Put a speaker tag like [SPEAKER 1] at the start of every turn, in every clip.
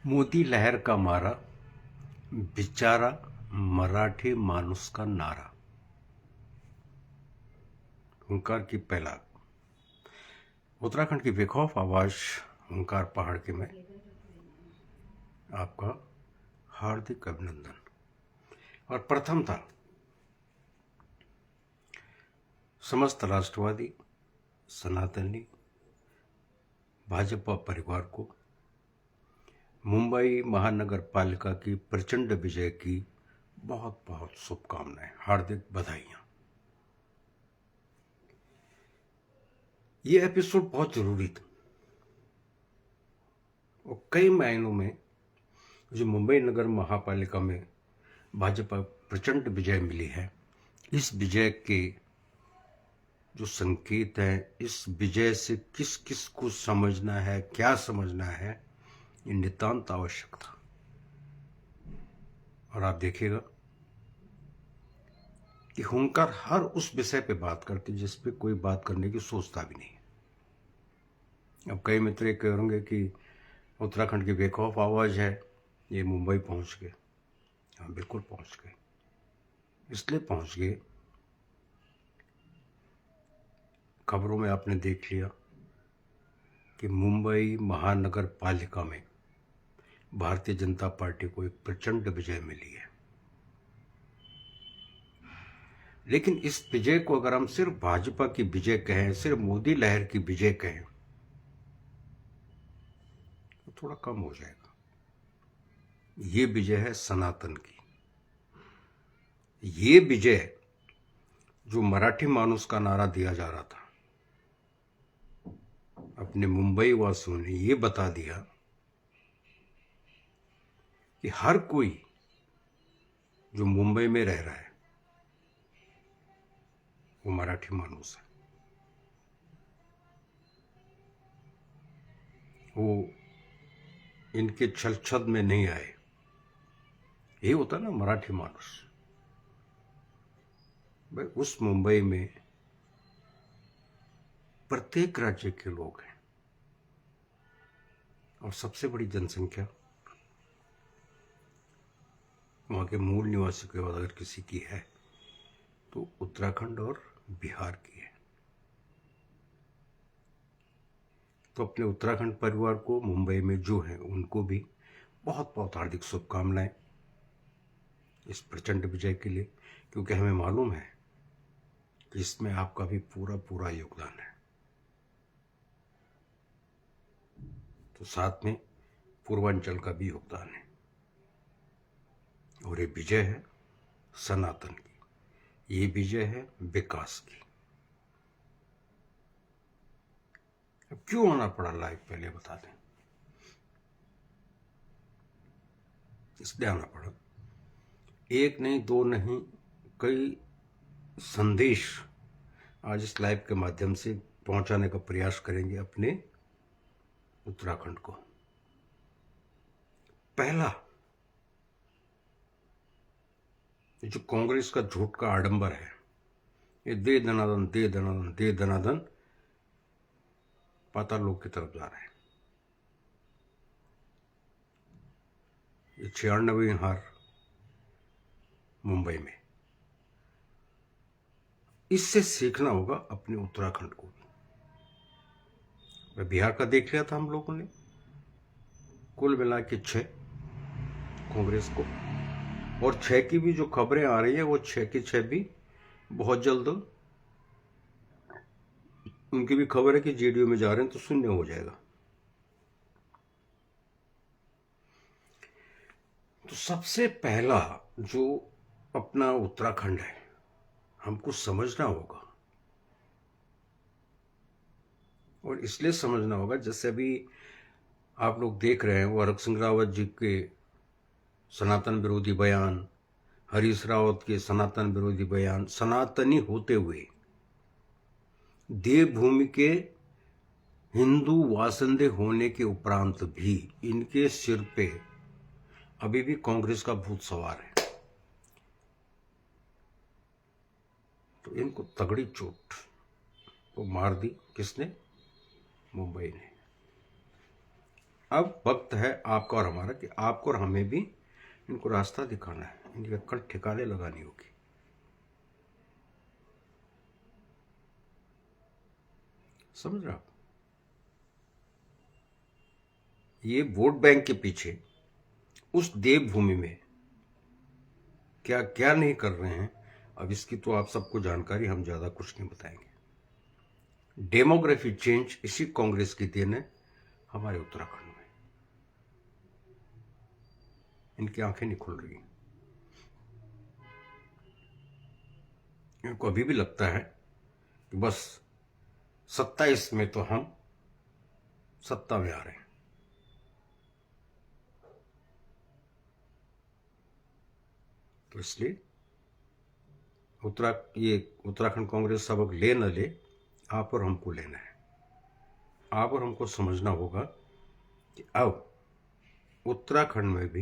[SPEAKER 1] मोदी लहर का मारा बिचारा मराठी मानुस का नारा। हुंकार की पहला उत्तराखंड की बेखौफ आवाज हुंकार पहाड़ के में आपका हार्दिक अभिनंदन। और प्रथम था समस्त राष्ट्रवादी सनातनी भाजपा परिवार को मुंबई महानगर पालिका की प्रचंड विजय की बहुत बहुत शुभकामनाएं, हार्दिक बधाइयां। ये एपिसोड बहुत जरूरी था और कई मायनों में जो मुंबई नगर महापालिका में भाजपा प्रचंड विजय मिली है, इस विजय के जो संकेत हैं, इस विजय से किस किस को समझना है, क्या समझना है, ये नितांत आवश्यक था। और आप देखिएगा कि हुंकार हर उस विषय पे बात करती जिस पे कोई बात करने की सोचता भी नहीं। अब कई मित्र ये कह होंगे कि उत्तराखंड की बेखौफ आवाज है, ये मुंबई पहुंच गए। हाँ, बिल्कुल पहुंच गए। इसलिए पहुंच गए, खबरों में आपने देख लिया कि मुंबई महानगर पालिका में भारतीय जनता पार्टी को एक प्रचंड विजय मिली है। लेकिन इस विजय को अगर हम सिर्फ भाजपा की विजय कहें, सिर्फ मोदी लहर की विजय कहें, तो थोड़ा कम हो जाएगा। ये विजय है सनातन की। ये विजय जो मराठी मानुस का नारा दिया जा रहा था, अपने मुंबई वासियों ने ये बता दिया कि हर कोई जो मुंबई में रह रहा है वो मराठी मानुस है। वो इनके छल में नहीं आए। ये होता ना मराठी मानुस। भाई, उस मुंबई में प्रत्येक राज्य के लोग हैं और सबसे बड़ी जनसंख्या वहां के मूल निवासी के बाद अगर किसी की है तो उत्तराखंड और बिहार की है। तो अपने उत्तराखंड परिवार को मुंबई में जो है उनको भी बहुत बहुत हार्दिक शुभकामनाएं इस प्रचंड विजय के लिए, क्योंकि हमें मालूम है कि इसमें आपका भी पूरा पूरा योगदान है। तो साथ में पूर्वांचल का भी योगदान है और ये विजय है सनातन की, ये विजय है विकास की। अब क्यों आना पड़ा लाइव, पहले बता दें। इसलिए आना पड़ा, एक नहीं दो नहीं कई संदेश आज इस लाइव के माध्यम से पहुंचाने का प्रयास करेंगे अपने उत्तराखंड को। पहला, जो कांग्रेस का झूठ का आडंबर है, ये दे दनादन दे दनादन दे दनादन पाताल लोक की तरफ जा रहा है। ये 96वीं हार मुंबई में, इससे सीखना होगा अपने उत्तराखंड को। बिहार का देख लिया था हम लोगों ने, कुल मिला के 6 कांग्रेस को, और 6 की भी जो खबरें आ रही है वो 6 की 6 भी बहुत जल्द उनकी भी खबर है कि जेडीयू में जा रहे हैं, तो शून्य हो जाएगा। तो सबसे पहला जो अपना उत्तराखंड है, हमको समझना होगा, और इसलिए समझना होगा जैसे अभी आप लोग देख रहे हैं वो हरक सिंह रावत जी के सनातन विरोधी बयान, हरीश रावत के सनातन विरोधी बयान, सनातनी होते हुए देवभूमि के हिंदू वासंदे होने के उपरांत भी इनके सिर पे अभी भी कांग्रेस का भूत सवार है। तो इनको तगड़ी चोट तो मार दी किसने? मुंबई ने। अब वक्त है आपका और हमारा कि आपको और हमें भी इनको रास्ता दिखाना है, इनकी अक्कल ठिकाने लगानी होगी। समझ रहे आप? ये वोट बैंक के पीछे उस देवभूमि में क्या क्या नहीं कर रहे हैं, अब इसकी तो आप सबको जानकारी, हम ज्यादा कुछ नहीं बताएंगे। डेमोग्राफी चेंज इसी कांग्रेस की देन है हमारे उत्तराखंड में। इनकी आंखें नहीं खुल रही। इनको अभी भी लगता है कि बस 27 में तो हम सत्ता में आ रहे हैं। तो इसलिए ये उत्तराखंड कांग्रेस सबक ले न ले, आप और हमको लेना है। आप और हमको समझना होगा कि अब उत्तराखंड में भी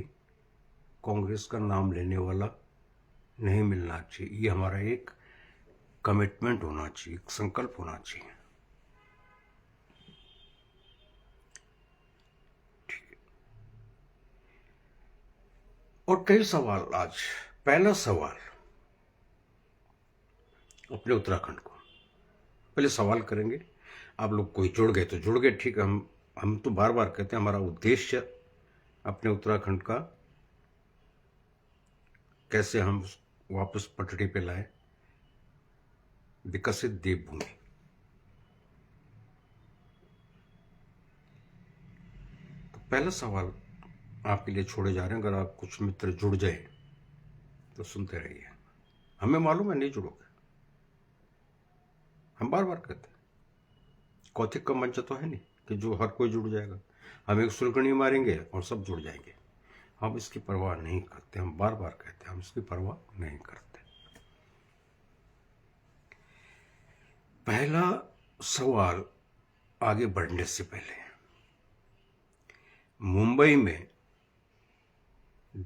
[SPEAKER 1] कांग्रेस का नाम लेने वाला नहीं मिलना चाहिए। ये हमारा एक कमिटमेंट होना चाहिए, एक संकल्प होना चाहिए। ठीक है। और कई सवाल आज। पहला सवाल अपने उत्तराखंड को पहले सवाल करेंगे। आप लोग कोई जुड़ गए तो जुड़ गए, ठीक है। हम तो बार बार कहते हैं हमारा उद्देश्य अपने उत्तराखंड का कैसे हम वापस पटरी पे लाए, विकसित देवभूमि। तो पहला सवाल आपके लिए छोड़े जा रहे हैं। अगर आप कुछ मित्र जुड़ जाए तो सुनते रहिए। हमें मालूम है नहीं जुड़ोगे, हम बार बार कहते हैं। कौथिक का मंच तो है नहीं कि जो हर कोई जुड़ जाएगा। हम एक सुलगनी मारेंगे और सब जुड़ जाएंगे। हम इसकी परवाह नहीं करते। हम बार बार कहते हैं हम इसकी परवाह नहीं करते। पहला सवाल आगे बढ़ने से पहले, मुंबई में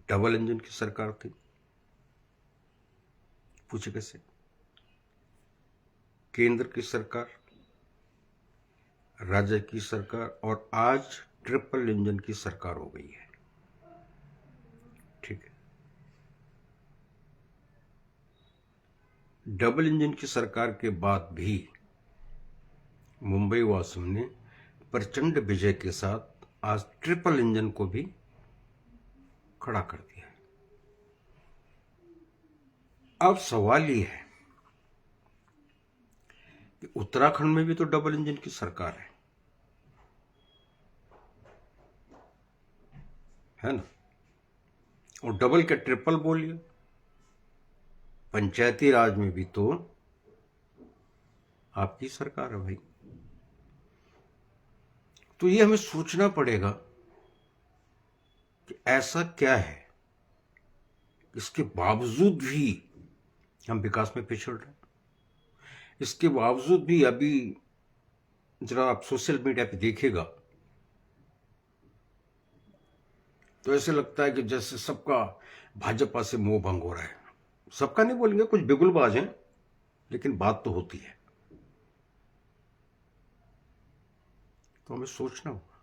[SPEAKER 1] डबल इंजन की सरकार थी। पूछे कैसे? केंद्र की सरकार, राज्य की सरकार, और आज ट्रिपल इंजन की सरकार हो गई है। ठीक है। डबल इंजन की सरकार के बाद भी मुंबई वासियों ने प्रचंड विजय के साथ आज ट्रिपल इंजन को भी खड़ा कर दिया है। अब सवाल ये है कि उत्तराखंड में भी तो डबल इंजन की सरकार है ना? और डबल क्या ट्रिपल बोलिए, पंचायती राज में भी तो आपकी सरकार है भाई। तो ये हमें सोचना पड़ेगा कि ऐसा क्या है इसके बावजूद भी हम विकास में पिछड़ रहे हैं। इसके बावजूद भी अभी जरा आप सोशल मीडिया पे देखिएगा तो ऐसे लगता है कि जैसे सबका भाजपा से मोह भंग हो रहा है। सबका नहीं बोलेंगे, कुछ बिगुलबाज हैं, लेकिन बात तो होती है। तो हमें सोचना होगा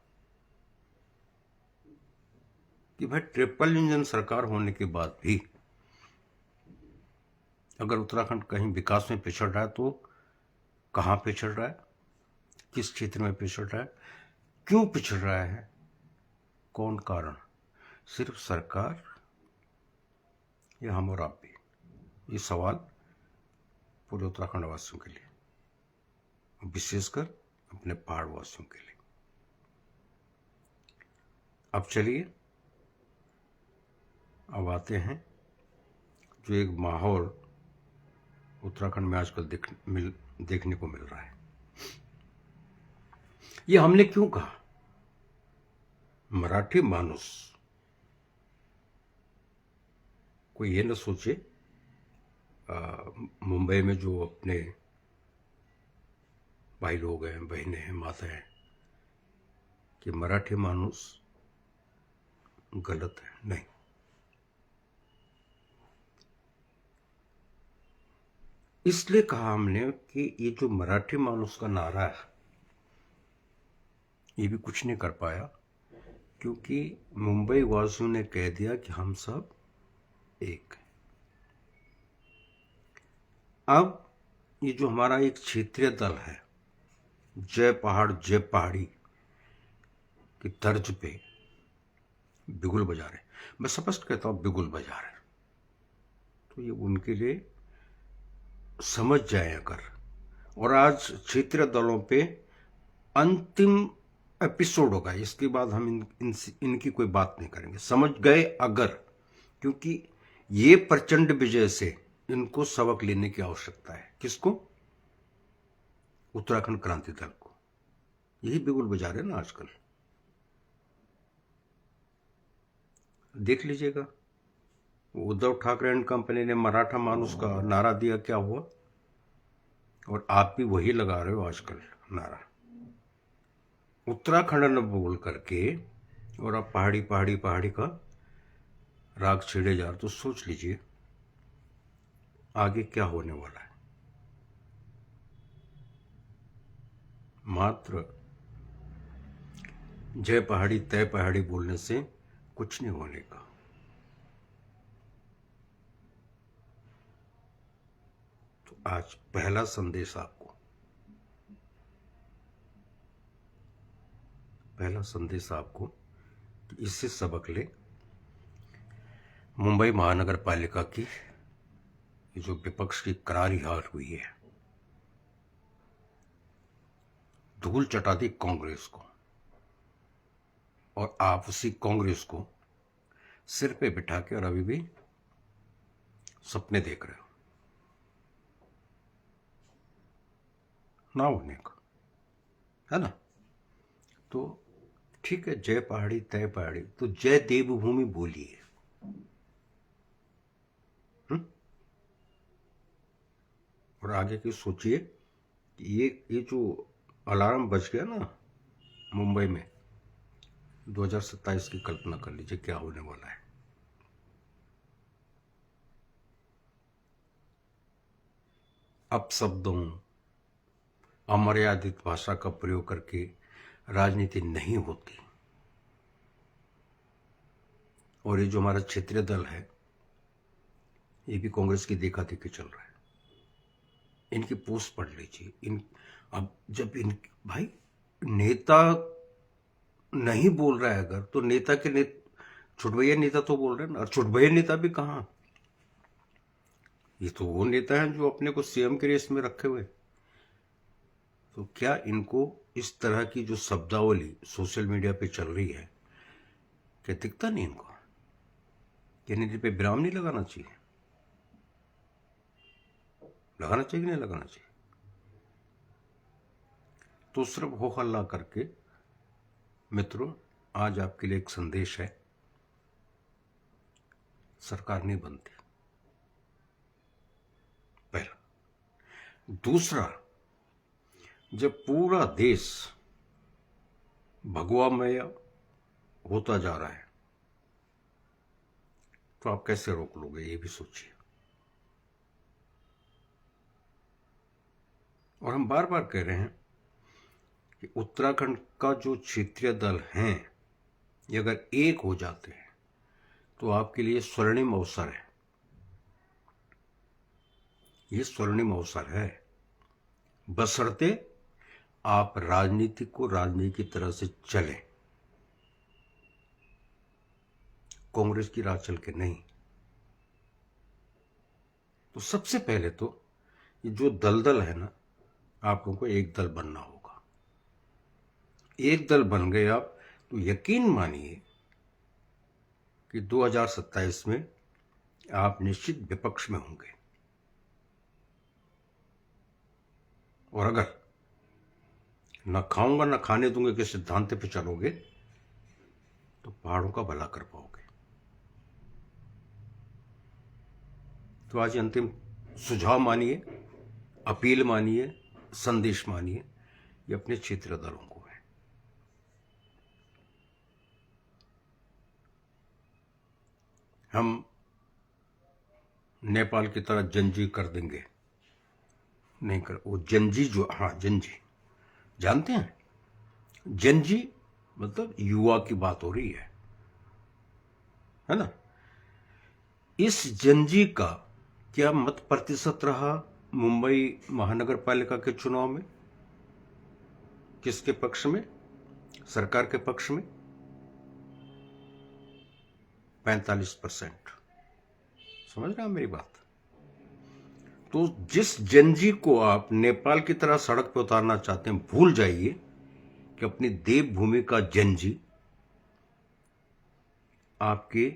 [SPEAKER 1] कि भाई ट्रिपल इंजन सरकार होने के बाद भी अगर उत्तराखंड कहीं विकास में पिछड़ रहा है तो कहां पिछड़ रहा है, किस क्षेत्र में पिछड़ रहा है, क्यों पिछड़ रहा है, कौन कारण? सिर्फ सरकार या हम और आप भी? ये सवाल पूरे उत्तराखंड वासियों के लिए, विशेषकर अपने पहाड़ वासियों के लिए। अब चलिए, अब आते हैं जो एक माहौल उत्तराखंड में आजकल देखने को मिल रहा है। ये हमने क्यों कहा? मराठी मानुस कोई ये न सोचे मुंबई में जो अपने भाई लोग हैं, बहनें हैं, माता हैं, कि मराठी मानुस गलत है। नहीं, इसलिए कहा हमने कि ये जो मराठी मानुस का नारा है ये भी कुछ नहीं कर पाया क्योंकि मुंबई वासियों ने कह दिया कि हम सब एक हैं। अब ये जो हमारा एक क्षेत्रीय दल है, जय पहाड़ जय पहाड़ी की तर्ज पे बिगुल बजा रहे, मैं स्पष्ट कहता हूं बिगुल बजा रहे, तो ये उनके लिए समझ जाए अगर। और आज क्षेत्रीय दलों पे अंतिम एपिसोड होगा, इसके बाद हम इनकी कोई बात नहीं करेंगे, समझ गए अगर। क्योंकि ये प्रचंड विजय से इनको सबक लेने की आवश्यकता है। किसको? उत्तराखंड क्रांति दल को। यही बिगुल बजा रहे ना आजकल, देख लीजिएगा। उद्धव ठाकरे एंड कंपनी ने मराठा मानुस का नारा दिया, क्या हुआ? और आप भी वही लगा रहे हो आजकल नारा, उत्तराखंड न बोल करके, और आप पहाड़ी पहाड़ी पहाड़ी का राग छेड़े जा रहे। तो सोच लीजिए आगे क्या होने वाला है। मात्र जय पहाड़ी तय पहाड़ी बोलने से कुछ नहीं होने का। तो आज पहला संदेश आपको कि इससे सबक ले। मुंबई महानगर पालिका की जो विपक्ष की करारी हार हुई है, धूल चटा दी कांग्रेस को, और आप उसी कांग्रेस को सिर पे बिठा के और अभी भी सपने देख रहे हो ना होने का, है ना? तो ठीक है, जय पहाड़ी तय पहाड़ी, तो जय देवभूमि बोलिए। और आगे की सोचिए कि ये जो अलार्म बज गया ना मुंबई में, 2027 की कल्पना कर लीजिए क्या होने वाला है। अपशब्दों, अमर्यादित भाषा का प्रयोग करके राजनीति नहीं होती। और ये जो हमारा क्षेत्रीय दल है, ये भी कांग्रेस की देखा देखी चल रहा है। इनकी पोस्ट पढ़ लीजिए। अब जब भाई नेता नहीं बोल रहा है अगर, तो नेता के छुटभैया नेता तो बोल रहे हैं ना। और छुटभैया नेता भी कहां? ये तो वो नेता हैं जो अपने को सीएम के रेस में रखे हुए। तो क्या इनको इस तरह की जो शब्दावली सोशल मीडिया पे चल रही है, क्या दिखता नहीं इनको? इन पे विराम नहीं लगाना चाहिए? लगाना चाहिए कि नहीं लगाना चाहिए? तो सिर्फ हो हल्ला करके, मित्रों, आज आपके लिए एक संदेश है, सरकार नहीं बनती, पहला। दूसरा, जब पूरा देश भगवामय होता जा रहा है, तो आप कैसे रोक लोगे, ये भी सोचिए। और हम बार बार कह रहे हैं कि उत्तराखंड का जो क्षेत्रीय दल हैं, ये अगर एक हो जाते हैं तो आपके लिए स्वर्णिम अवसर है। ये स्वर्णिम अवसर है, बशर्ते आप राजनीति को राजनीति की तरह से चलें, कांग्रेस की राह चल के नहीं। तो सबसे पहले तो ये जो दलदल है ना, आप लोगों को एक दल बनना होगा। एक दल बन गए आप, तो यकीन मानिए कि 2027 में आप निश्चित विपक्ष में होंगे। और अगर न खाऊंगा न खाने दूंगे के सिद्धांत पे चलोगे, तो पहाड़ों का भला कर पाओगे। तो आज अंतिम सुझाव मानिए, अपील मानिए, संदेश मानिए, ये अपने क्षेत्रीय दलों को है। हम नेपाल की तरह जंजी कर देंगे, नहीं कर। वो जंजी जो, हाँ जंजी जानते हैं, जंजी मतलब युवा की बात हो रही है ना। इस जनजी का क्या मत प्रतिशत रहा मुंबई महानगर पालिका के चुनाव में? किसके पक्ष में? सरकार के पक्ष में 45%। समझ रहे हैं मेरी बात? तो जिस जनजी को आप नेपाल की तरह सड़क पर उतारना चाहते हैं, भूल जाइए कि अपनी देवभूमि का जनजी आपके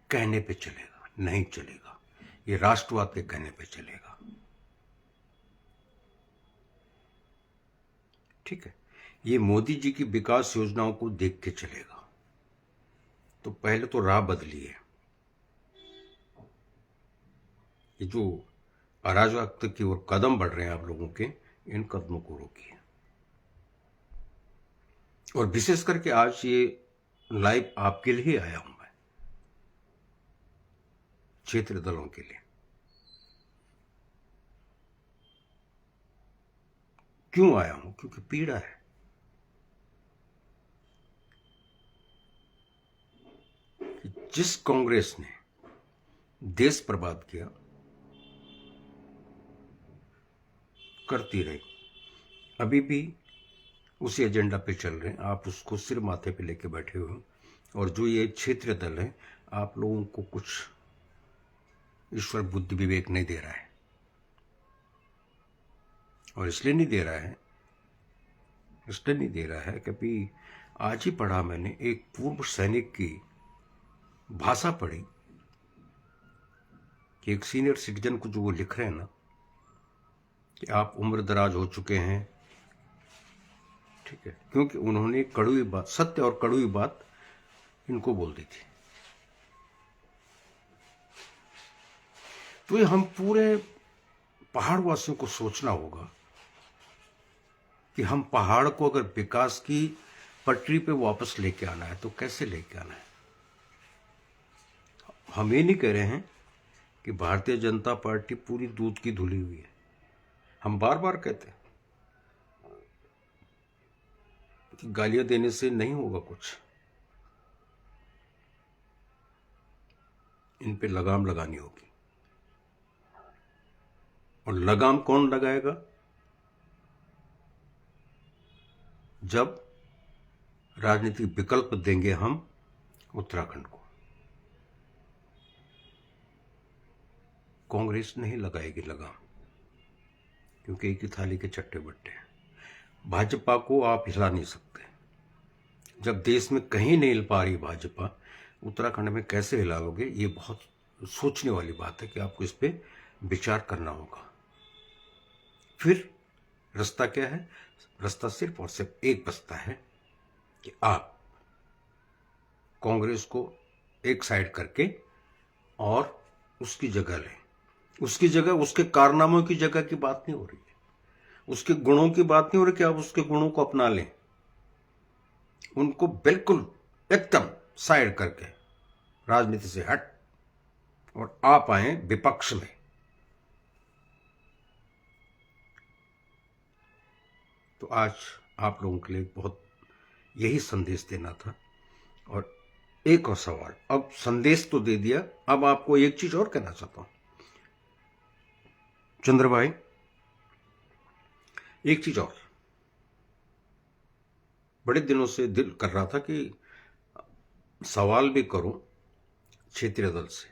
[SPEAKER 1] कहने पे चलेगा, नहीं चलेगा। ये राष्ट्रवाद के कहने पे चलेगा। ठीक है, ये मोदी जी की विकास योजनाओं को देख के चलेगा। तो पहले तो राह बदलिए। ये जो अराजकता की ओर कदम बढ़ रहे हैं आप लोगों के, इन कदमों को रोकिए। और विशेष करके आज ये लाइव आपके लिए आया हूं मैं, क्षेत्र दलों के लिए। क्यों आया हूं? क्योंकि पीड़ा है। जिस कांग्रेस ने देश बर्बाद किया, करती रही, अभी भी उसी एजेंडा पे चल रहे हैं। आप उसको सिर माथे पे लेके बैठे हुए हो। और जो ये क्षेत्रीय दल है, आप लोगों को कुछ ईश्वर बुद्धि विवेक नहीं दे रहा है। और इसलिए नहीं दे रहा है कि अभी आज ही पढ़ा मैंने, एक पूर्व सैनिक की भाषा पढ़ी कि एक सीनियर सिटीजन को जो वो लिख रहे हैं ना, कि आप उम्र दराज हो चुके हैं। ठीक है, क्योंकि उन्होंने कड़वी बात, सत्य और कड़वी बात इनको बोल दी थी। तो ये हम पूरे पहाड़ वासियों को सोचना होगा कि हम पहाड़ को अगर विकास की पटरी पे वापस लेके आना है तो कैसे लेके आना है। हम ये नहीं कह रहे हैं कि भारतीय जनता पार्टी पूरी दूध की धुली हुई है। हम बार बार कहते हैं कि गालियां देने से नहीं होगा कुछ, इन पे लगाम लगानी होगी। और लगाम कौन लगाएगा? जब राजनीतिक विकल्प देंगे हम उत्तराखंड को। कांग्रेस नहीं लगाएगी लगाम, क्योंकि एक ही थाली के चट्टे बट्टे हैं। भाजपा को आप हिला नहीं सकते। जब देश में कहीं नहीं हिल पा रही भाजपा, उत्तराखंड में कैसे हिला लोगे? ये बहुत सोचने वाली बात है कि आपको इस पे विचार करना होगा। फिर रास्ता क्या है? रास्ता सिर्फ और सिर्फ एक बचता है कि आप कांग्रेस को एक साइड करके और उसकी जगह लें। उसकी जगह, उसके कारनामों की जगह की बात नहीं हो रही है, उसके गुणों की बात नहीं हो रही कि आप उसके गुणों को अपना लें। उनको बिल्कुल एकदम साइड करके राजनीति से हट और आप आए विपक्ष में। तो आज आप लोगों के लिए बहुत यही संदेश देना था। और एक और सवाल, अब संदेश तो दे दिया, अब आपको एक चीज और कहना चाहता हूं चंद्र भाई, एक चीज और। बड़े दिनों से दिल कर रहा था कि सवाल भी करूं क्षेत्रीय दल से।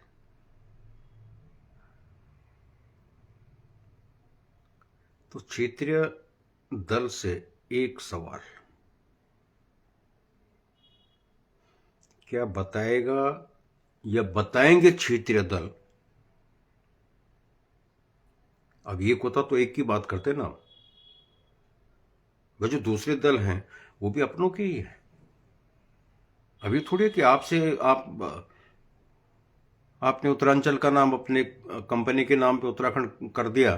[SPEAKER 1] तो क्षेत्रीय दल से एक सवाल, क्या बताएगा या बताएंगे क्षेत्रीय दल? अब ये होता तो एक की बात करते ना, वो जो दूसरे दल हैं वो भी अपनों के ही है। अभी थोड़ी कि आपने उत्तरांचल का नाम अपने कंपनी के नाम पे उत्तराखंड कर दिया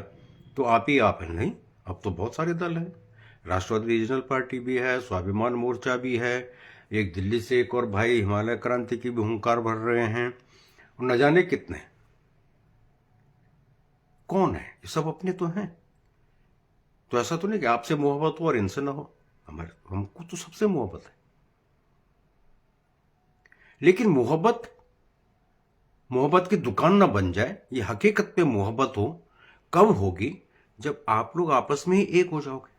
[SPEAKER 1] तो आप ही आप हैं। नहीं, अब तो बहुत सारे दल हैं। राष्ट्रवादी रीजनल पार्टी भी है, स्वाभिमान मोर्चा भी है, एक दिल्ली से एक और भाई हिमालय क्रांति की भी हुंकार भर रहे हैं, और न जाने कितने। कौन है ये सब? अपने तो हैं। तो ऐसा तो नहीं कि आपसे मोहब्बत हो और इनसे ना हो। हमको तो सबसे मोहब्बत है, लेकिन मोहब्बत की दुकान ना बन जाए। ये हकीकत में मोहब्बत हो कब होगी? जब आप लोग आपस में ही एक हो जाओगे।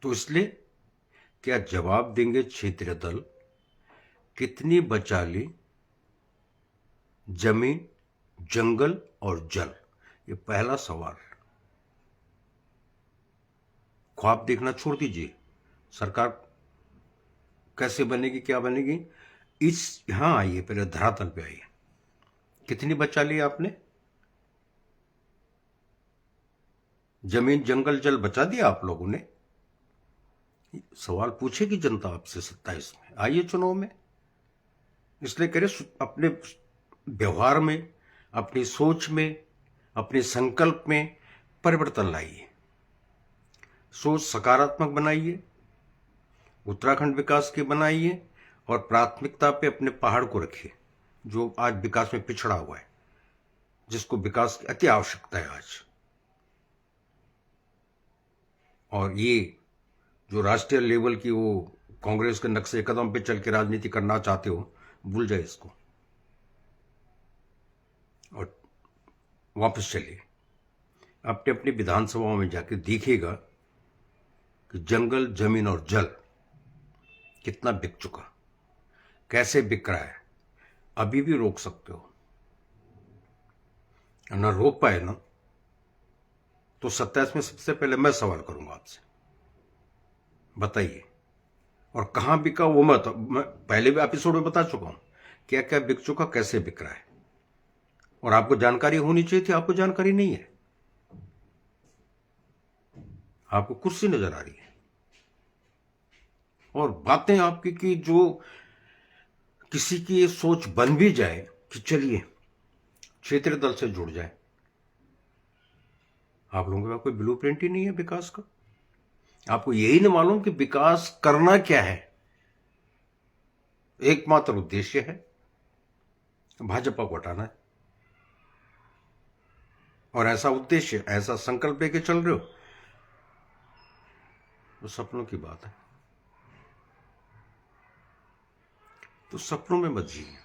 [SPEAKER 1] तो इसलिए क्या जवाब देंगे क्षेत्रीय दल? कितनी बचा ली जमीन, जंगल और जल? ये पहला सवाल। ख्वाब देखना छोड़ दीजिए, सरकार कैसे बनेगी, क्या बनेगी, इस यहां आइए, पहले धरातल पे आइए। कितनी बचा ली आपने? जमीन, जंगल, जल बचा दिया आप लोगों ने? सवाल पूछेगी जनता आपसे 27 में, आइए चुनाव में। इसलिए कह रहे अपने व्यवहार में, अपनी सोच में, अपने संकल्प में परिवर्तन लाइए। सोच सकारात्मक बनाइए, उत्तराखंड विकास की बनाइए, और प्राथमिकता पे अपने पहाड़ को रखिए जो आज विकास में पिछड़ा हुआ है, जिसको विकास की अति आवश्यकता है आज। और ये जो राष्ट्रीय लेवल की वो कांग्रेस के नक्शे कदम पे चल के राजनीति करना चाहते हो, भूल जाए इसको और वापस चलिए। अपने अपनी विधानसभाओं में जाके देखिएगा कि जंगल, जमीन और जल कितना बिक चुका, कैसे बिक रहा है। अभी भी रोक सकते हो, ना रोक पाए ना तो 27 में सबसे पहले मैं सवाल करूंगा आपसे, बताइए। और कहां बिका वो मैं पहले भी एपिसोड में बता चुका हूं, क्या क्या बिक चुका, कैसे बिक रहा है। और आपको जानकारी होनी चाहिए थी, आपको जानकारी नहीं है, आपको कुर्सी नजर आ रही है और बातें आपकी कि जो किसी की ये सोच बन भी जाए कि चलिए क्षेत्रीय दल से जुड़ जाए। आप लोगों के पास कोई ब्लूप्रिंट ही नहीं है विकास का। आपको यही नहीं मालूम कि विकास करना क्या है। एकमात्र उद्देश्य है भाजपा को हटाना है, और ऐसा उद्देश्य, ऐसा संकल्प लेके चल रहे हो तो सपनों की बात है। तो सपनों में मत जिए,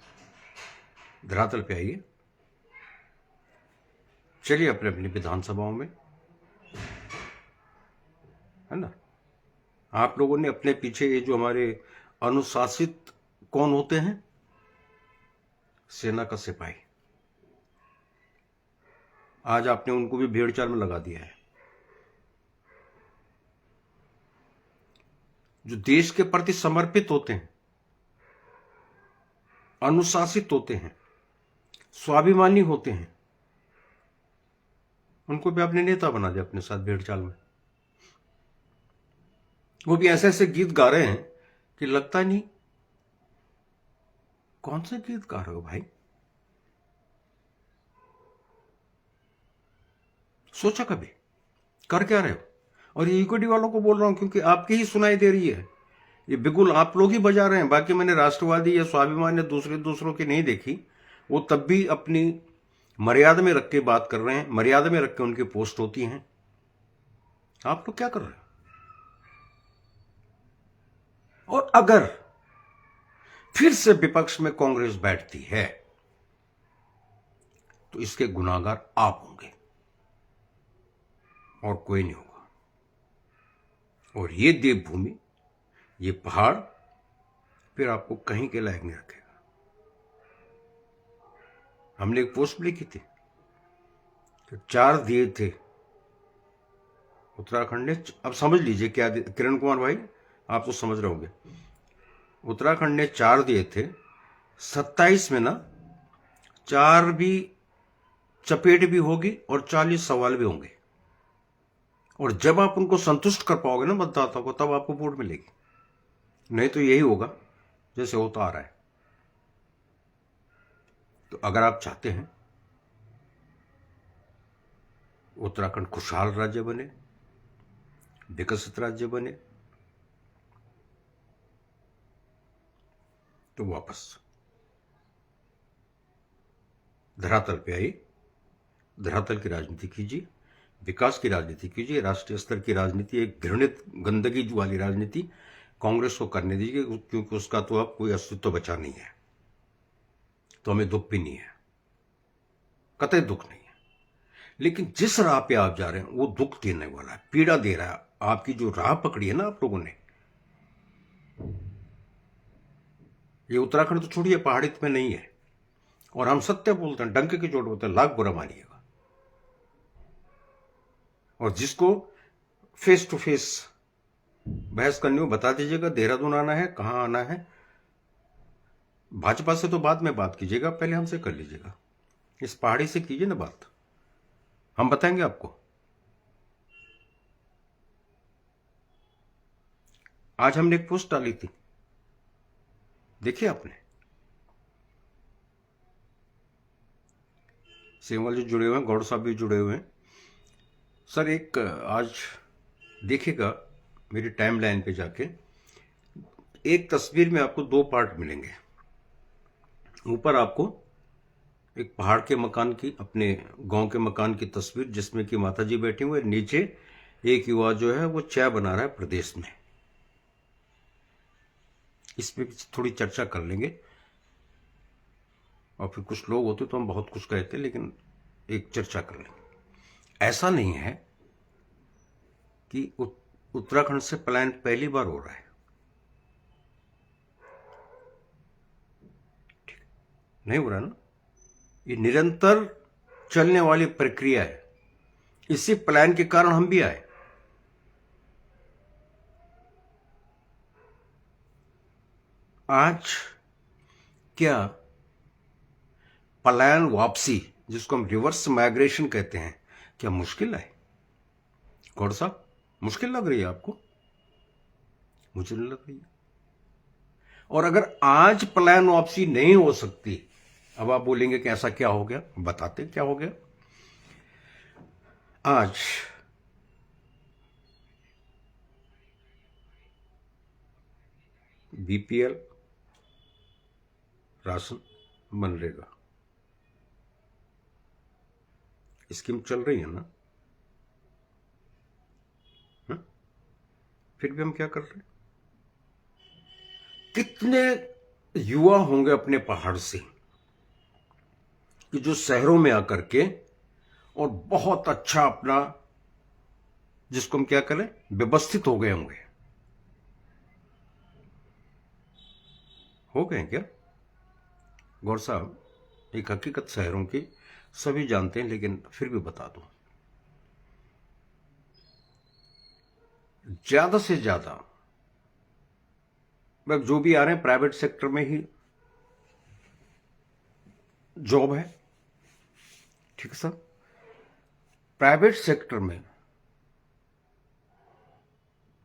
[SPEAKER 1] धरातल पे आइए, चलिए अपने अपनी विधानसभाओं में, है ना। आप लोगों ने अपने पीछे ये जो हमारे अनुशासित कौन होते हैं, सेना का सिपाही, आज आपने उनको भी भेड़ चाल में लगा दिया है। जो देश के प्रति समर्पित होते हैं, अनुशासित होते हैं, स्वाभिमानी होते हैं, उनको भी आपने नेता बना दिया अपने साथ भेड़ चाल में। वो भी ऐसे ऐसे गीत गा रहे हैं कि लगता नहीं। कौन से गीत गा रहे हो भाई? सोचा कभी? कर क्या रहे हो? और ये इक्विटी वालों को बोल रहा हूं क्योंकि आपकी ही सुनाई दे रही है, ये बिगुल आप लोग ही बजा रहे हैं। बाकी मैंने राष्ट्रवादी या स्वाभिमान या दूसरों की नहीं देखी। वो तब भी अपनी मर्यादा में रख के बात कर रहे हैं, मर्यादा में रख के उनकी पोस्ट होती हैं। आप लोग क्या कर रहे हो? और अगर फिर से विपक्ष में कांग्रेस बैठती है तो इसके गुनाहगार आप होंगे और कोई नहीं होगा। और ये देवभूमि, ये पहाड़ फिर आपको कहीं के लायक नहीं रखेगा। हमने एक पोस्ट भी लिखी थी, तो 4 दिए थे उत्तराखंड ने। अब समझ लीजिए क्या, किरण कुमार भाई आप तो समझ रहे होंगे। उत्तराखंड ने 4 दिए थे, 27 में ना 4 भी चपेट भी होगी और 40 सवाल भी होंगे। और जब आप उनको संतुष्ट कर पाओगे ना मतदाताओं को, तब आपको वोट मिलेगी। नहीं तो यही होगा जैसे होता आ रहा है। तो अगर आप चाहते हैं उत्तराखंड खुशहाल राज्य बने, विकसित राज्य बने, तो वापस धरातल पे आइए, धरातल की राजनीति कीजिए, विकास की राजनीति कीजिए, राष्ट्रीय स्तर की राजनीति, एक घृणित गंदगी वाली राजनीति कांग्रेस को करने दीजिए, क्योंकि उसका तो अब कोई अस्तित्व बचा नहीं है। तो हमें दुख भी नहीं है, कतई दुख नहीं है। लेकिन जिस राह पे आप जा रहे हैं वो दुख देने वाला है, पीड़ा दे रहा है। आपकी जो राह पकड़ी है ना आप लोगों ने, ये उत्तराखंड तो छोड़िए, पहाड़ी में नहीं है। और हम सत्य बोलते हैं, डंके की चोट बोलते हैं, लाख बुरा मानिएगा। और जिसको फेस टू फेस बहस करनी हो बता दीजिएगा, देहरादून आना है, कहां आना है। भाजपा से तो बाद में बात कीजिएगा, पहले हमसे कर लीजिएगा। इस पहाड़ी से कीजिए ना बात, हम बताएंगे आपको। आज हमने एक पोस्ट डाली थी, देखिए आपने। सेमवाल जी जुड़े हुए हैं, गौड़ साहब भी जुड़े हुए हैं। सर एक आज देखिएगा मेरी टाइमलाइन पे जाके, एक तस्वीर में आपको दो पार्ट मिलेंगे। ऊपर आपको एक पहाड़ के मकान की, अपने गांव के मकान की तस्वीर जिसमें कि माता जी बैठी हुई है, नीचे एक युवा जो है वो चाय बना रहा है प्रदेश में। इस पे थोड़ी चर्चा कर लेंगे। और फिर कुछ लोग होते तो हम बहुत कुछ कहते, लेकिन एक चर्चा कर लेंगे। ऐसा नहीं है कि उत्तराखंड से पलायन पहली बार हो रहा है, नहीं हो रहा ना, ये निरंतर चलने वाली प्रक्रिया है। इसी पलायन के कारण हम भी आए। आज क्या पलायन वापसी, जिसको हम रिवर्स माइग्रेशन कहते हैं, क्या मुश्किल है? गौड़ साहब, मुश्किल लग रही है आपको? मुझे नहीं लग रही है। और अगर आज पलायन वापसी नहीं हो सकती, अब आप बोलेंगे कि ऐसा क्या हो गया, बताते क्या हो गया। आज बीपीएल, राशन, मनरेगा स्कीम चल रही है ना, फिर भी हम क्या कर रहे हैं? कितने युवा होंगे अपने पहाड़ से कि जो शहरों में आकर के और बहुत अच्छा अपना, जिसको हम क्या करें, व्यवस्थित हो गए होंगे। हो गए क्या गौर साहब? एक हकीकत शहरों की सभी जानते हैं, लेकिन फिर भी बता दूं, ज्यादा से ज्यादा जो भी आ रहे हैं प्राइवेट सेक्टर में ही जॉब है। ठीक है सर, प्राइवेट सेक्टर में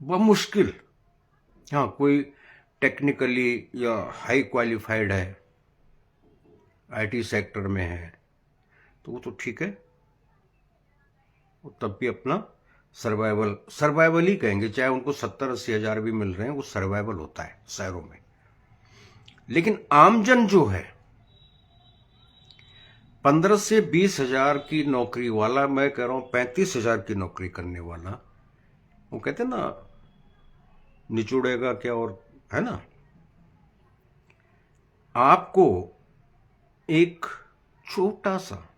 [SPEAKER 1] वह मुश्किल, हाँ कोई टेक्निकली या हाई क्वालिफाइड है, आईटी सेक्टर में है, तो वो तो ठीक है, वो तब भी अपना सर्वाइवल ही कहेंगे, चाहे उनको 70-80 हजार भी मिल रहे हैं, वो सर्वाइवल होता है शहरों में। लेकिन आमजन जो है 15 से 20 हजार की नौकरी वाला, मैं कह रहा हूं 35 हजार की नौकरी करने वाला, वो कहते हैं ना निचोड़ेगा क्या, और है ना, आपको एक छोटा सा,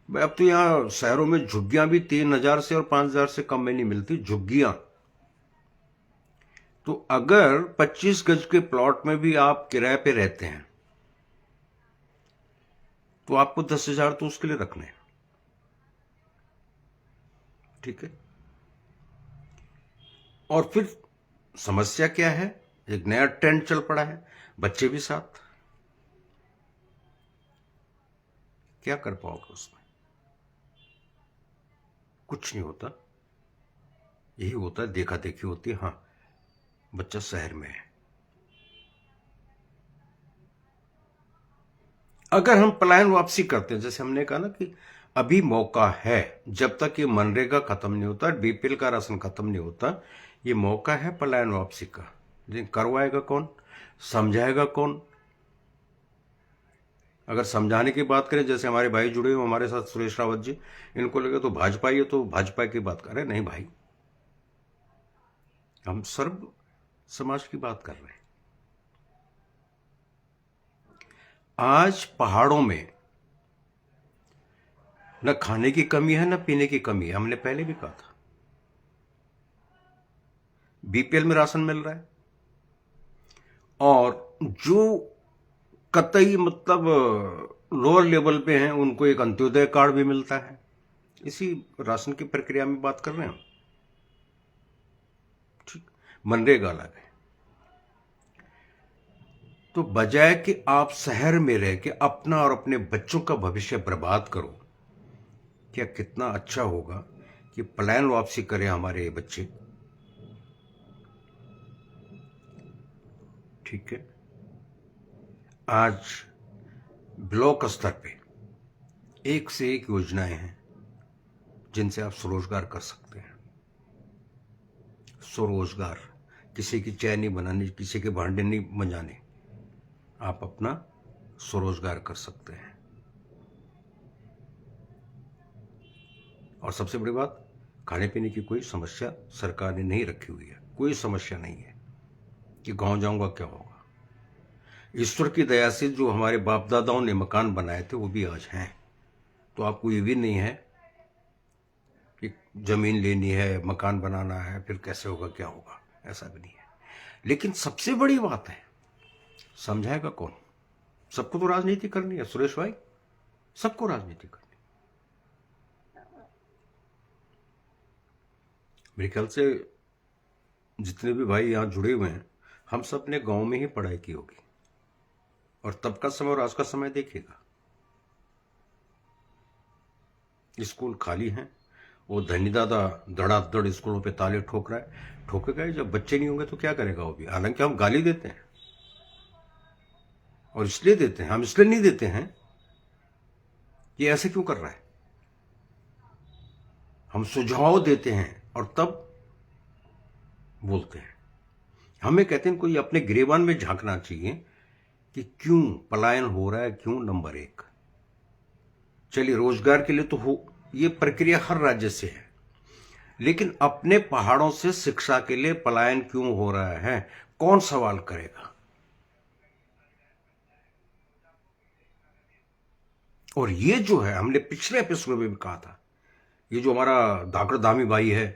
[SPEAKER 1] अब तो यहां शहरों में झुग्गियां भी 3,000 से और 5,000 से कम में नहीं मिलती झुग्गियां। तो अगर 25 गज के प्लॉट में भी आप किराए पे रहते हैं तो आपको 10,000 तो उसके लिए रखने हैं। ठीक है, और फिर समस्या क्या है, एक नया ट्रेंड चल पड़ा है, बच्चे भी साथ, क्या कर पाओगे उसमें? कुछ नहीं होता, यही होता है, देखा देखी होती है। हाँ, बच्चा शहर में है। अगर हम पलायन वापसी करते हैं, जैसे हमने कहा ना कि अभी मौका है, जब तक ये मनरेगा खत्म नहीं होता, बीपीएल का राशन खत्म नहीं होता, ये मौका है पलायन वापसी का। लेकिन करवाएगा कौन, समझाएगा कौन? अगर समझाने की बात करें, जैसे हमारे भाई जुड़े हुए हमारे साथ सुरेश रावत जी, इनको लगे तो भाजपा ही है तो भाजपा की बात कर रहे हैं। नहीं भाई, हम सर्व समाज की बात कर रहे हैं। आज पहाड़ों में न खाने की कमी है न पीने की कमी है। हमने पहले भी कहा था, बीपीएल में राशन मिल रहा है, और जो कतई मतलब लोअर लेवल पे हैं उनको एक अंत्योदय कार्ड भी मिलता है। इसी राशन की प्रक्रिया में बात कर रहे हैं हम। ठीक, मनरेगा अलग है। तो बजाय कि आप शहर में रह के अपना और अपने बच्चों का भविष्य बर्बाद करो, क्या कितना अच्छा होगा कि पलायन वापसी करें हमारे ये बच्चे। ठीक है, आज ब्लॉक स्तर पे एक से एक योजनाएं हैं जिनसे आप स्वरोजगार कर सकते हैं। स्वरोजगार, किसी की चाय नहीं बनानी, किसी के भांडे नहीं मंजाने, आप अपना स्वरोजगार कर सकते हैं। और सबसे बड़ी बात, खाने पीने की कोई समस्या सरकार ने नहीं रखी हुई है। कोई समस्या नहीं है कि गांव जाऊंगा क्या होगा। ईश्वर की दया से जो हमारे बाप दादाओं ने मकान बनाए थे वो भी आज हैं। तो आपको ये भी नहीं है कि जमीन लेनी है, मकान बनाना है, फिर कैसे होगा क्या होगा, ऐसा भी नहीं है। लेकिन सबसे बड़ी बात है, समझाएगा कौन? सबको तो राजनीति करनी है सुरेश भाई, सबको राजनीति करनी। मेरे ख्याल से जितने भी भाई यहाँ जुड़े हुए हैं, हम सब ने गांव में ही पढ़ाई की होगी, और तब का समय और आज का समय देखिएगा, स्कूल खाली हैं। वो धनी दादा धड़ाधड़ स्कूलों पे ताले ठोक रहा है। ठोकेगा ही, जब बच्चे नहीं होंगे तो क्या करेगा वो भी। हालांकि हम गाली देते हैं, और इसलिए देते हैं, हम इसलिए नहीं देते हैं कि ऐसे क्यों कर रहा है। हम सुझाव देते हैं और तब बोलते हैं। हमें कहते हैं कोई अपने गिरेबान में झांकना चाहिए कि क्यों पलायन हो रहा है, क्यों। नंबर एक, चलिए रोजगार के लिए तो हो, ये प्रक्रिया हर राज्य से है, लेकिन अपने पहाड़ों से शिक्षा के लिए पलायन क्यों हो रहा है, कौन सवाल करेगा? और ये जो है, हमने पिछले एपिसोड में भी कहा था, ये जो हमारा धाकड़ धामी भाई है,